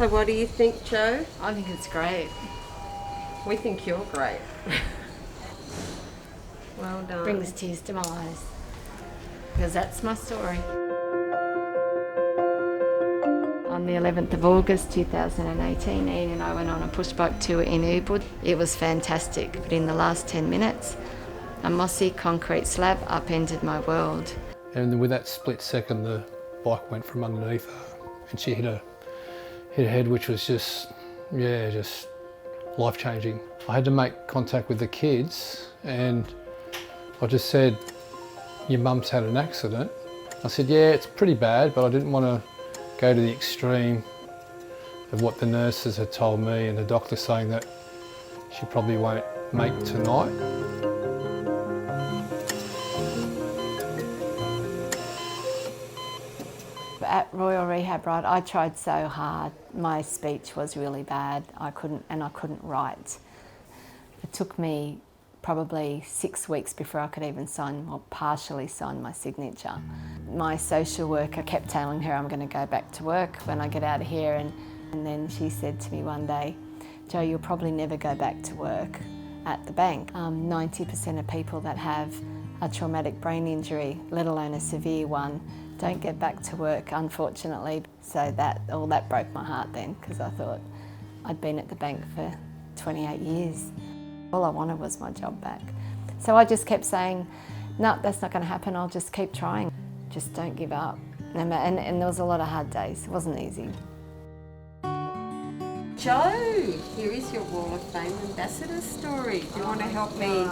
So what do you think, Joe? I think it's great. We think you're great. Well done. Brings tears to my eyes because that's my story. On the 11th of August 2018, Ian and I went on a push bike tour in Ubud. It was fantastic, but in the last 10 minutes, a mossy concrete slab upended my world. And with that split second, the bike went from underneath her and she hit her head, which was just life-changing. I had to make contact with the kids and I just said, your mum's had an accident. I said, yeah, it's pretty bad, but I didn't want to go to the extreme of what the nurses had told me and the doctor saying that she probably won't make tonight. At Royal Rehab, right, I tried so hard. My speech was really bad. I couldn't write. It took me probably 6 weeks before I could even sign or partially sign my signature. My social worker kept telling her I'm going to go back to work when I get out of here, and then she said to me one day, Joe, you'll probably never go back to work at the bank. 90% of people that have a traumatic brain injury, let alone a severe one, don't get back to work, unfortunately. So that broke my heart then, because I thought I'd been at the bank for 28 years. All I wanted was my job back. So I just kept saying, no, that's not going to happen, I'll just keep trying. Just don't give up. And there was a lot of hard days, it wasn't easy. Joe, here is your Wall of Fame ambassador story. Do you want to help me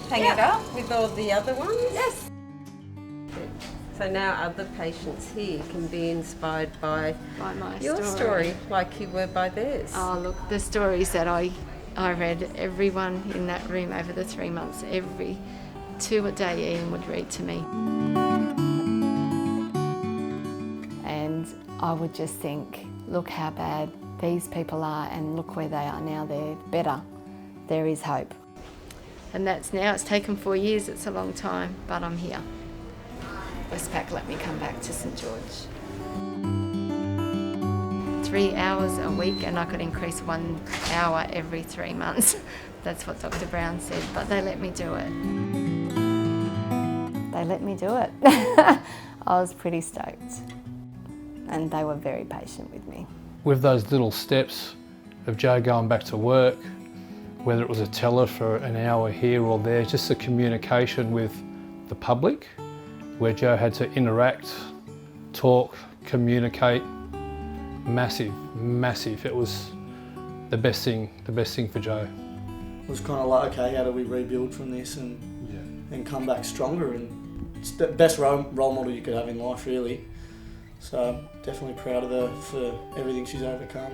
hang it up with all the other ones? Yes. So now other patients here can be inspired by my your story, like you were by theirs. Oh, look, the stories that I read, everyone in that room over the 3 months, every 2 a day Ian would read to me. And I would just think, look how bad these people are and look where they are now, they're better. There is hope. And that's now, it's taken 4 years, it's a long time, but I'm here. Westpac let me come back to St George. 3 hours a week, and I could increase 1 hour every 3 months. That's what Dr. Brown said, but they let me do it. They let me do it. I was pretty stoked, and they were very patient with me. With those little steps of Joe going back to work, whether it was a teller for an hour here or there, just the communication with the public, where Joe had to interact, talk, communicate, massive. It was the best thing for Joe. It was kind of like, okay, how do we rebuild from this and come back stronger? And it's the best role model you could have in life, really. So I'm definitely proud of her for everything she's overcome.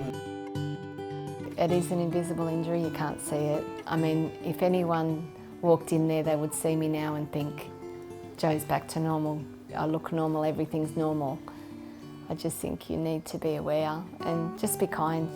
It is an invisible injury, you can't see it. I mean, if anyone walked in there, they would see me now and think, Joe's back to normal, I look normal, everything's normal. I just think you need to be aware and just be kind.